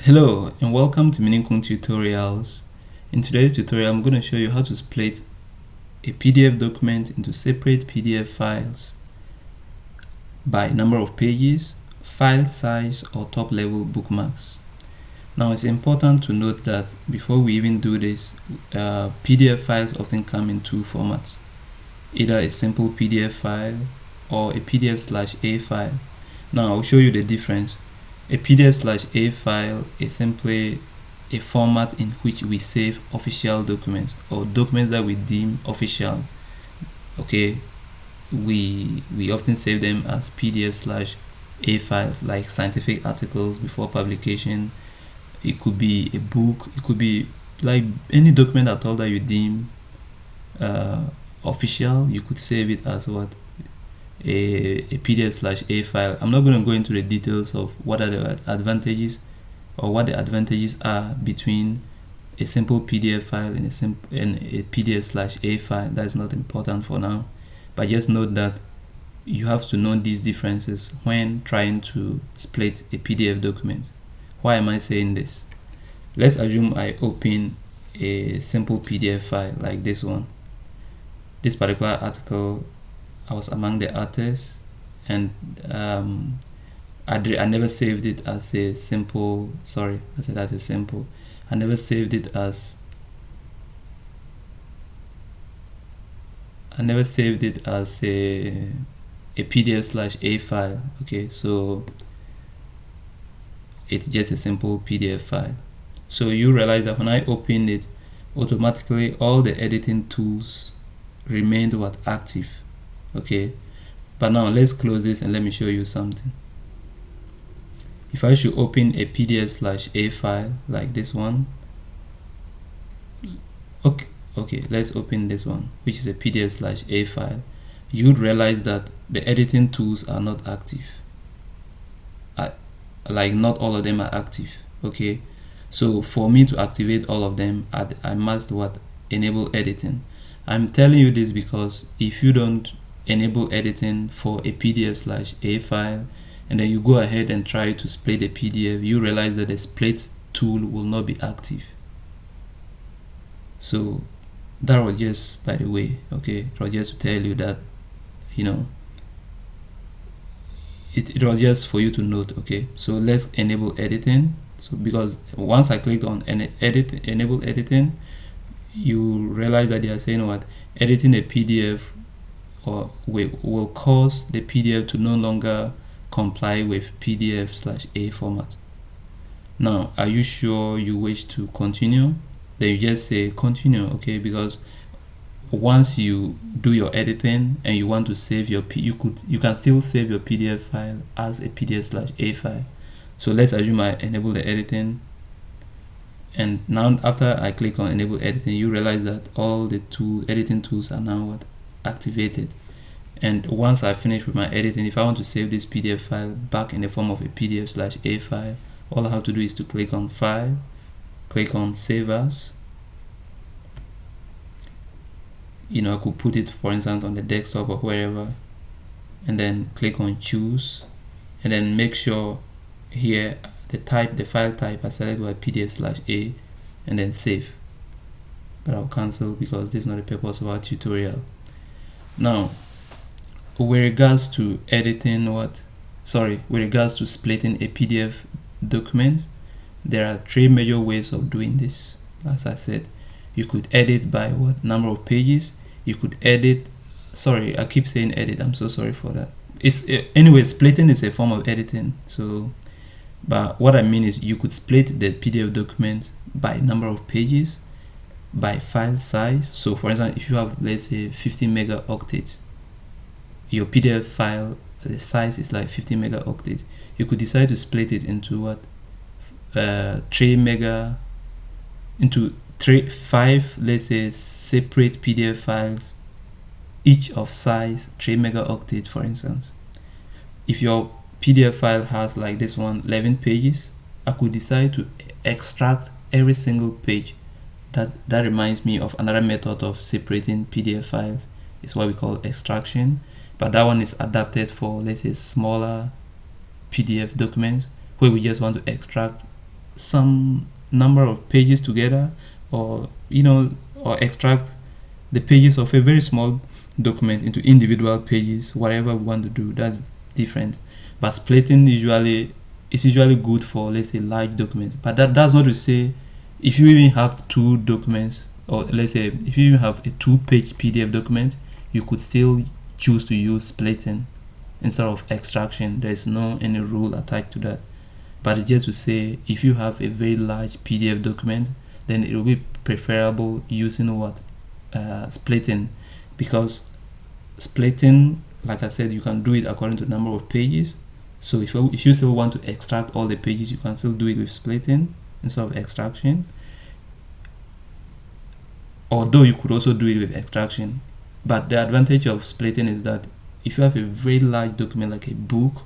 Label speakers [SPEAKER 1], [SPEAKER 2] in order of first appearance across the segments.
[SPEAKER 1] Hello and welcome to Meaningful Tutorials. In today's tutorial, I'm going to show you how to split a PDF document into separate PDF files by number of pages, file size, or top level bookmarks. Now it's important to note that before we even do this, PDF files often come in two formats, either a simple PDF file or a PDF/A file. Now I'll show you the difference. A PDF/A file is simply a format in which we save official documents or documents that we deem official. Okay, we often save them as PDF/A files, like scientific articles before publication. It could be a book, it could be like any document at all that you deem official. You could save it as what? A PDF/A file. I'm not going to go into the details of what are the advantages or what the advantages are between a simple PDF file and a PDF/A file. That's not important for now, but just note that you have to know these differences when trying to split a PDF document. Why am I saying this? Let's assume I open a simple PDF file like this one. This particular article, I was among the authors, and I never saved it as a simple. Sorry, I said as a simple. I never saved it as. a PDF/A file. Okay, so it's just a simple PDF file. So you realize that when I opened it, automatically all the editing tools remained active. Okay, but now let's close this and let me show you something. If I should open a PDF/A file like this one, okay, let's open this one, which is a PDF/A file. You would realize that the editing tools are not active. Like not all of them are active. Okay, so for me to activate all of them, I must enable editing. I'm telling you this because if you don't enable editing for a PDF/A file and then you go ahead and try to split the PDF, you realize that the split tool will not be active. So that was just by the way. Okay, it was just to tell you that, you know, it was just for you to note. Okay, so let's enable editing. So because once I clicked on enable editing, you realize that they are saying editing a PDF or will cause the PDF to no longer comply with PDF/A format. Now, are you sure you wish to continue? Then you just say continue. Okay, because once you do your editing and you want to save you can still save your PDF file as a PDF/A file. So let's assume I enable the editing, and now after I click on enable editing, you realize that all the editing tools are now activated. And once I finish with my editing, if I want to save this PDF file back in the form of a PDF/A file, all I have to do is to click on File, click on Save As. I could put it, for instance, on the desktop or wherever, and then click on Choose, and then make sure here the file type I select with PDF/A, and then save. But I'll cancel because this is not the purpose of our tutorial. Now, with regards to splitting a PDF document, there are three major ways of doing this. As I said, you could edit by number of pages. You could edit. Sorry, I keep saying edit. I'm so sorry for that. Anyway, splitting is a form of editing. So, but what I mean is you could split the PDF document by number of pages, by file size. So for example, if you have, let's say, 50 megaoctets, your PDF file, the size is like 50 megaoctets, you could decide to split it into 5, let's say, separate PDF files, each of size 3 megaoctets, for instance. If your PDF file has, like this one, 11 pages, I could decide to extract every single page. That reminds me of another method of separating PDF files. It's what we call extraction, but that one is adapted for, let's say, smaller PDF documents where we just want to extract some number of pages together, or or extract the pages of a very small document into individual pages, whatever we want to do, that's different. But splitting is usually good for, let's say, large documents. But that's not to say if you even have two documents, or let's say if you even have a 2-page PDF document, you could still choose to use splitting instead of extraction. There is no any rule attached to that. But it's just to say, if you have a very large PDF document, then it will be preferable using what splitting, because splitting, like I said, you can do it according to the number of pages. So if you still want to extract all the pages, you can still do it with splitting instead of extraction. Although you could also do it with extraction, but the advantage of splitting is that if you have a very large document like a book,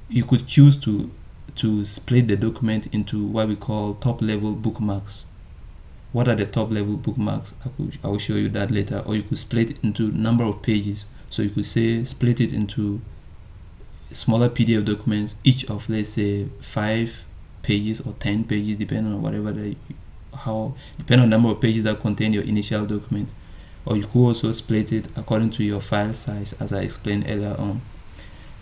[SPEAKER 1] you could choose to split the document into what we call top level bookmarks. What are the top level bookmarks? I will show you that later. Or you could split it into number of pages. So you could say split it into smaller PDF documents, each of, let's say, 5 pages or 10 pages, depending on whatever depending on the number of pages that contain your initial document. Or you could also split it according to your file size, as I explained earlier on.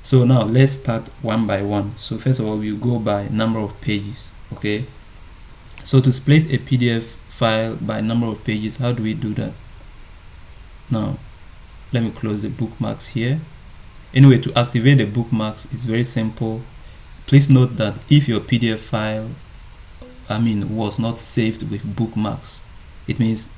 [SPEAKER 1] So now let's start one by one. So first of all, we'll go by number of pages. Okay, so to split a PDF file by number of pages, how do we do that? Now let me close the bookmarks here. Anyway, to activate the bookmarks is very simple. Please note that if your PDF file was not saved with bookmarks, it means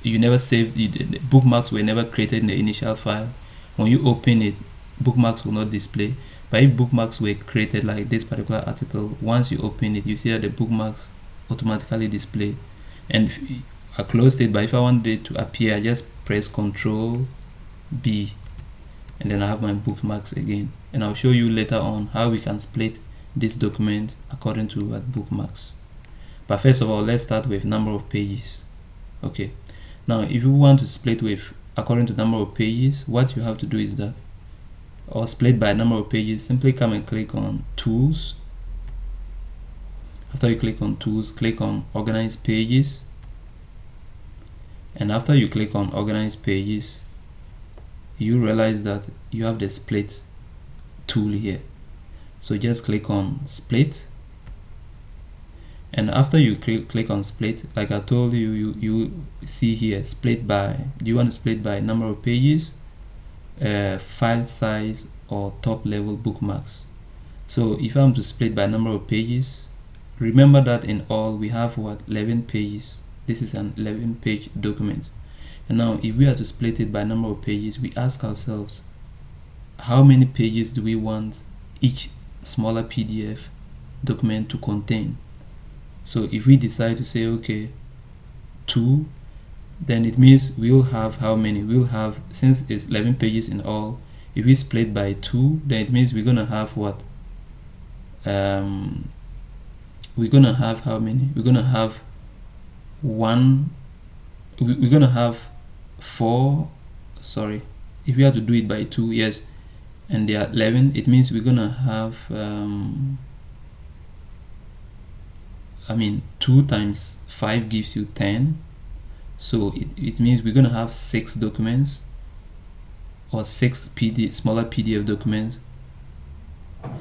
[SPEAKER 1] you never saved the bookmarks were never created in the initial file. When you open it, bookmarks will not display. But if bookmarks were created like this particular article, once you open it, you see that the bookmarks automatically display. And I closed it, but if I want it to appear, I just press Ctrl B, and then I have my bookmarks again. And I'll show you later on how we can split this document according to what bookmarks. But first of all, let's start with number of pages. Okay, now if you want to split with according to number of pages, what you have to do is that, or split by number of pages, simply come and click on Tools. After you click on Tools, click on Organize Pages, and after you click on Organize Pages, you realize that you have the Split tool here. So just click on Split, and after you click on Split, like I told you, you see here, split by, do you want to split by number of pages, file size, or top level bookmarks? So if I'm to split by number of pages, remember that in all we have 11 pages. This is an 11-page document. And now if we are to split it by number of pages, we ask ourselves, how many pages do we want each smaller PDF document to contain? So if we decide to say, okay, 2, then it means we will have how many? We'll have, since it's 11 pages in all, if we split by 2, then it means we're gonna have what? We're gonna have how many? We're gonna have we're gonna have 4. Sorry, if we have to do it by 2, yes, and they are 11, it means we're gonna have 2 times 5 gives you 10. So it means we're gonna have 6 documents, or 6 smaller PDF documents.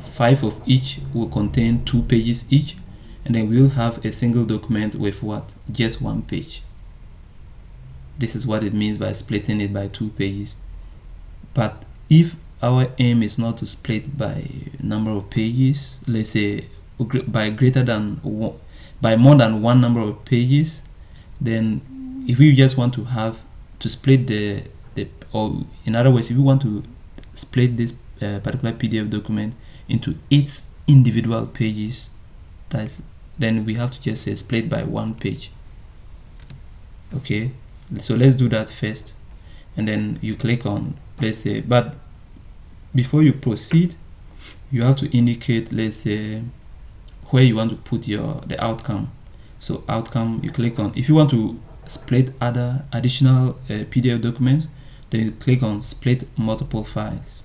[SPEAKER 1] 5 of each will contain 2 pages each, and then we'll have a single document with what? Just 1 page. This is what it means by splitting it by 2 pages. But if our aim is not to split by number of pages, let's say by more than 1 number of pages, then if we just want to have to split or in other words, if we want to split this particular PDF document into its individual pages, then we have to just say split by 1 page. Okay, so let's do that first, and then you click on, let's say, but before you proceed, you have to indicate, let's say, where you want to put the outcome. So outcome, you click on, if you want to split additional PDF documents, then you click on split multiple files,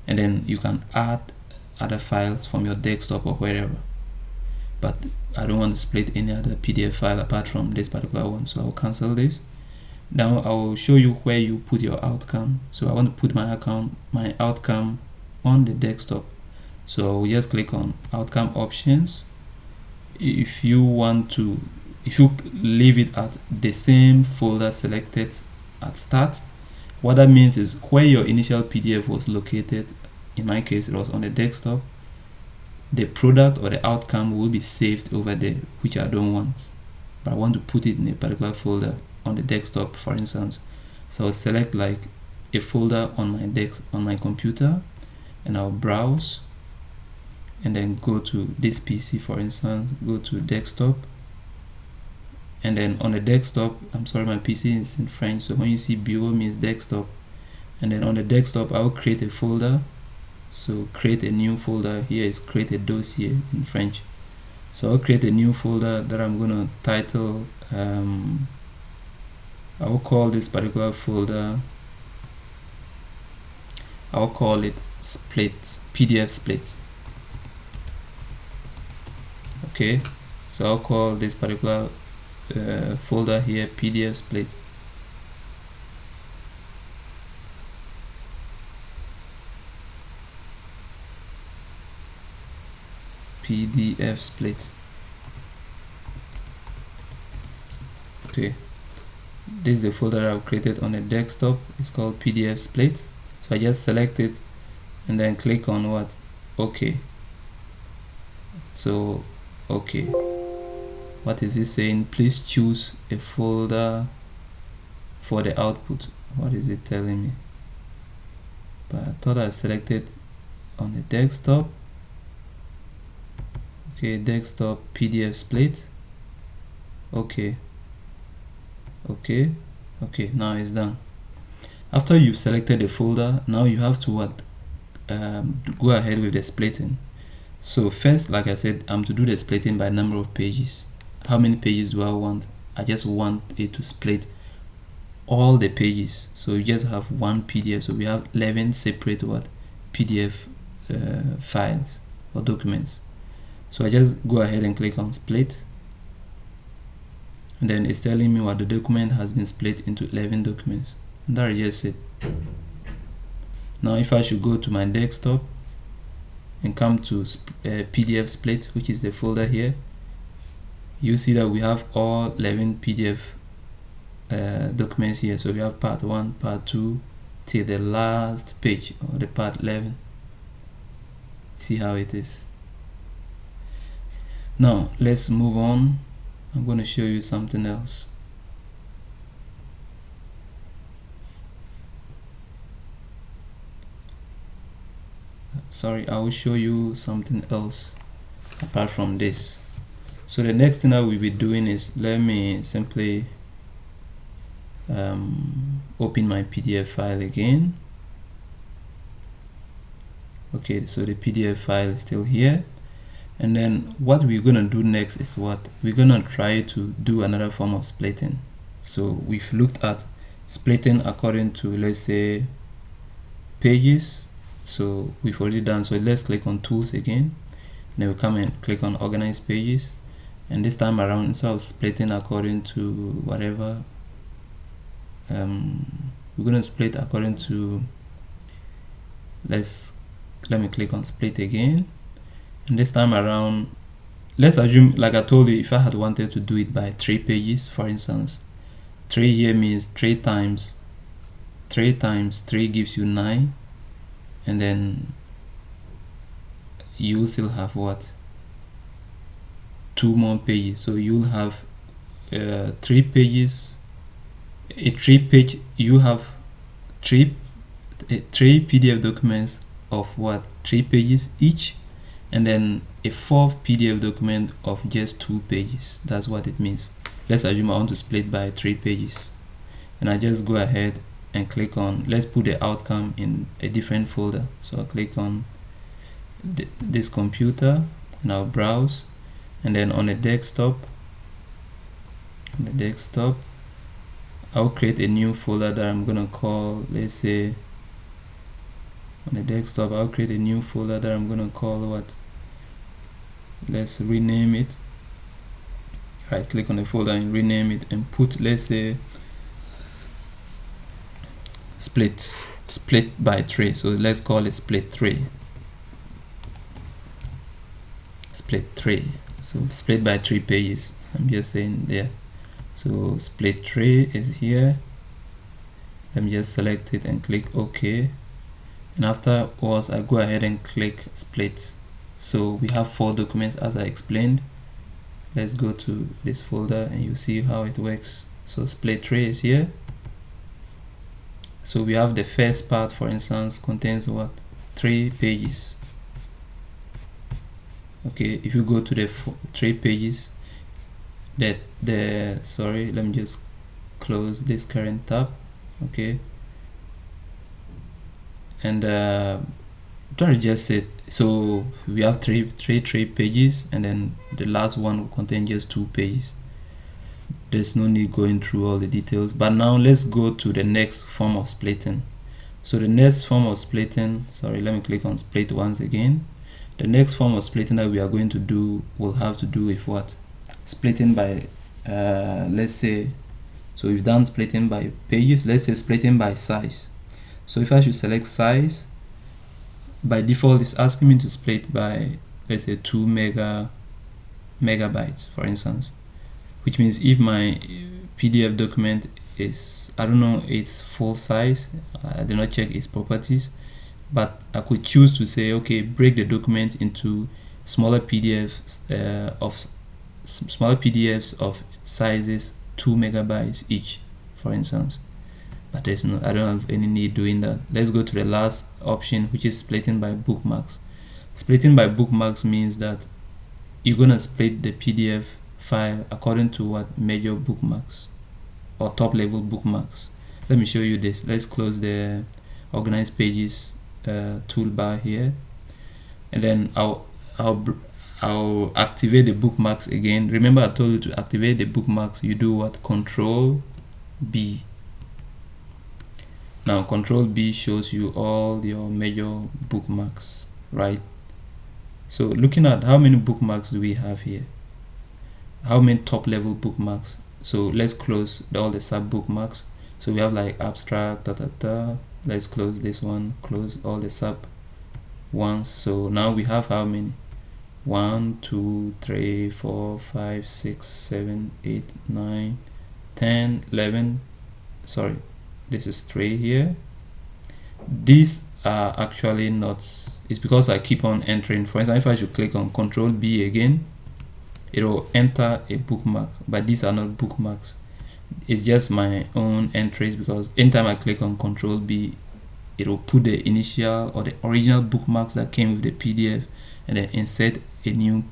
[SPEAKER 1] and then you can add other files from your desktop or wherever. but I don't want to split any other PDF file apart from this particular one, so I'll cancel this. Now I will show you where you put your outcome. So I want to put my outcome on the desktop, so we just click on outcome options. If you leave it at the same folder selected at start, what that means is where your initial PDF was located, in my case it was on the desktop, the product or the outcome will be saved over there, which I don't want, but I want to put it in a particular folder on the desktop, for instance. So I'll select like a folder on my computer, and I'll browse and then go to this PC, for instance, go to desktop, and then on the desktop, I'm sorry, my PC is in French, so when you see bureau means desktop, and then on the desktop I'll create a folder. So create a new folder. Here is create a dossier in French. So I'll create a new folder that I'm gonna title, I will call this particular folder, I'll call it splits, PDF splits. Okay, so I'll call this particular folder here PDF split. PDF split. Okay, this is the folder I've created on the desktop. It's called PDF split. So I just select it and then click on what? Okay. So okay, what is it saying? Please choose a folder for the output. What is it telling me? But I thought I selected on the desktop. Okay, desktop PDF split. Okay, now it's done. After you've selected the folder, now you have to go ahead with the splitting. So first, like I said, I'm to do the splitting by number of pages. How many pages do I want? I just want it to split all the pages, so you just have one PDF. So we have 11 separate PDF files or documents. So I just go ahead and click on split, and then it's telling me what the document has been split into 11 documents, and that is just it. Now if I should go to my desktop and come to PDF split, which is the folder here, you see that we have all 11 PDF documents here. So we have part 1, part 2 till the last page, or the part 11. See how it is. Now let's move on. I'm going to show you something else. Sorry, I will show you something else apart from this. So the next thing I will be doing is, let me simply open my PDF file again. Okay, so the PDF file is still here. And then what we're gonna do next is we're gonna try to do another form of splitting. So we've looked at splitting according to, let's say, pages. So we've already done. So let's click on tools again, and then we come and click on organize pages. And this time around, instead of splitting according to whatever, we're gonna split according to, let me click on split again. And this time around, let's assume, like I told you, if I had wanted to do it by 3 pages, for instance, 3 here means 3 times 3 gives you 9, and then you still have 2 more pages. So you'll have 3 pages, you have 3 PDF documents of 3 pages each, and then a 4th PDF document of just 2 pages. That's what it means. Let's assume I want to split by 3 pages, and I just go ahead and click on, let's put the outcome in a different folder. So I'll click on this computer, and I'll browse, and then on the desktop, I'll create a new folder that I'm gonna call, let's say, on the desktop, I'll create a new folder that I'm gonna call let's rename it. Right click on the folder and rename it and put, let's say, split by 3. So let's call it split 3. So split by 3 pages. I'm just saying there. So split 3 is here. Let me just select it and click OK. And afterwards I go ahead and click split. So we have 4 documents as I explained. Let's go to this folder and you see how it works. So split 3 is here. So we have the first part, for instance, contains what? 3 pages. Okay, if you go to the 3 pages, sorry, let me just close this current tab. Okay, and try to just set. So we have three pages, and then the last one will contain just 2 pages. There's no need going through all the details, but now let's go to the next form of splitting. So the next form of splitting, sorry, let me click on split once again. The next form of splitting that we are going to do will have to do with what? Splitting by let's say, so we've done splitting by pages. Let's say splitting by size. So if I should select size, by default it's asking me to split by, let's say, 2 megabytes, for instance, which means if my PDF document is, I don't know its full size, I did not check its properties, but I could choose to say, okay, break the document into smaller PDFs of sizes 2 megabytes each, for instance. But I don't have any need doing that. Let's go to the last option, which is splitting by bookmarks. Splitting by bookmarks means that you're gonna split the PDF file according to what major bookmarks or top level bookmarks. Let me show you this. Let's close the organize pages toolbar here, and then I'll activate the bookmarks again. Remember I told you to activate the bookmarks, you do what? Control B. Now Control B shows you all your major bookmarks, right? So looking at how many bookmarks do we have here, how many top level bookmarks. So let's close all the sub bookmarks. So we have like abstract, let's close this one, close all the sub ones. So now we have how many? 1 2 3 4 5 6 7 8 9 10 11. Sorry, this is 3 here. These are actually not, it's because I keep on entering. For instance, if I should click on Control B again, it will enter a bookmark, but these are not bookmarks. It's just my own entries, because anytime I click on Control B, it will put the initial or the original bookmarks that came with the PDF and then insert a new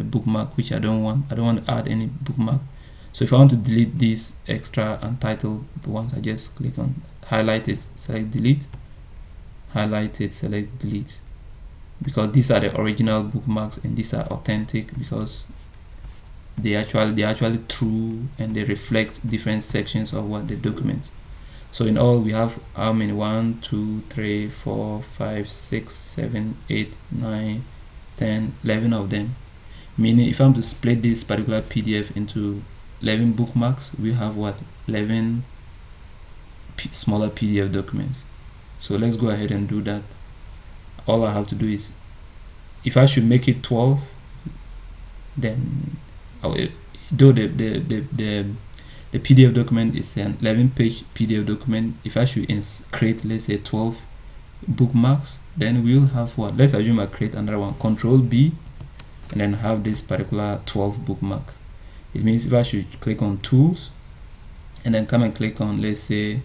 [SPEAKER 1] bookmark, which I don't want. I don't want to add any bookmark. So if I want to delete these extra untitled ones, I just click on highlight it, select delete, highlight it, select delete, because these are the original bookmarks and these are authentic because they're actually true and they reflect different sections of what the document. So in all we have how many? 1 2 3 4 5 6 7 8 9 10 11 of them, meaning if I'm to split this particular PDF into 11 bookmarks, we have what? 11 smaller PDF documents. So let's go ahead and do that. All I have to do is, if I should make it 12, then though the PDF document is an 11-page PDF document, if I should create, let's say, 12 bookmarks, then we'll have what? Let's assume I create another one, Control B, and then have this particular 12 bookmark. It means if I should click on Tools and then come and click on, let's say,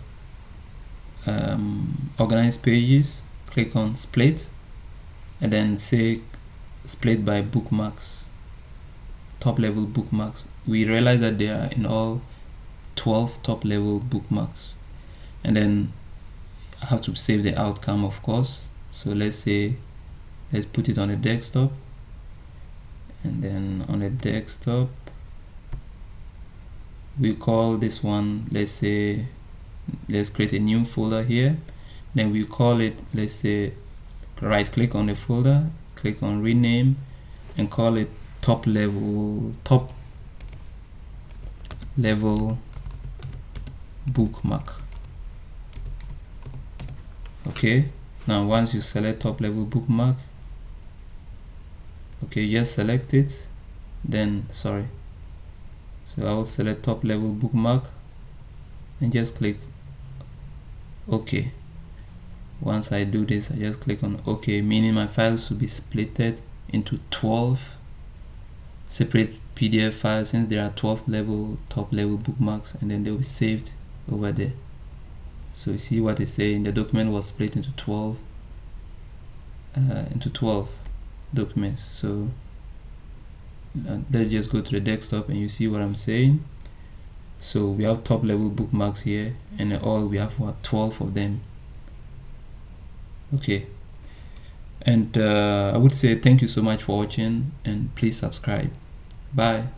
[SPEAKER 1] Organize Pages, click on Split, and then say Split by Bookmarks, top level bookmarks, we realize that there are in all 12 top level bookmarks. And then I have to save the outcome, of course. So let's put it on the desktop, and then on the desktop we call this one, let's create a new folder here, then we call it, let's say, right click on the folder, click on rename and call it top level bookmark. Okay, now once you select top level bookmark, okay, just select it, then so I will select top level bookmark and just click OK. Once I do this, I just click on OK, meaning my files will be splitted into 12 separate PDF files, since there are 12 top level bookmarks, and then they'll be saved over there. So you see what it's saying, the document was split into 12 documents. So let's just go to the desktop and you see what I'm saying. So we have top level bookmarks here, and all we have 12 of them. Okay, and I would say thank you so much for watching, and please subscribe. Bye.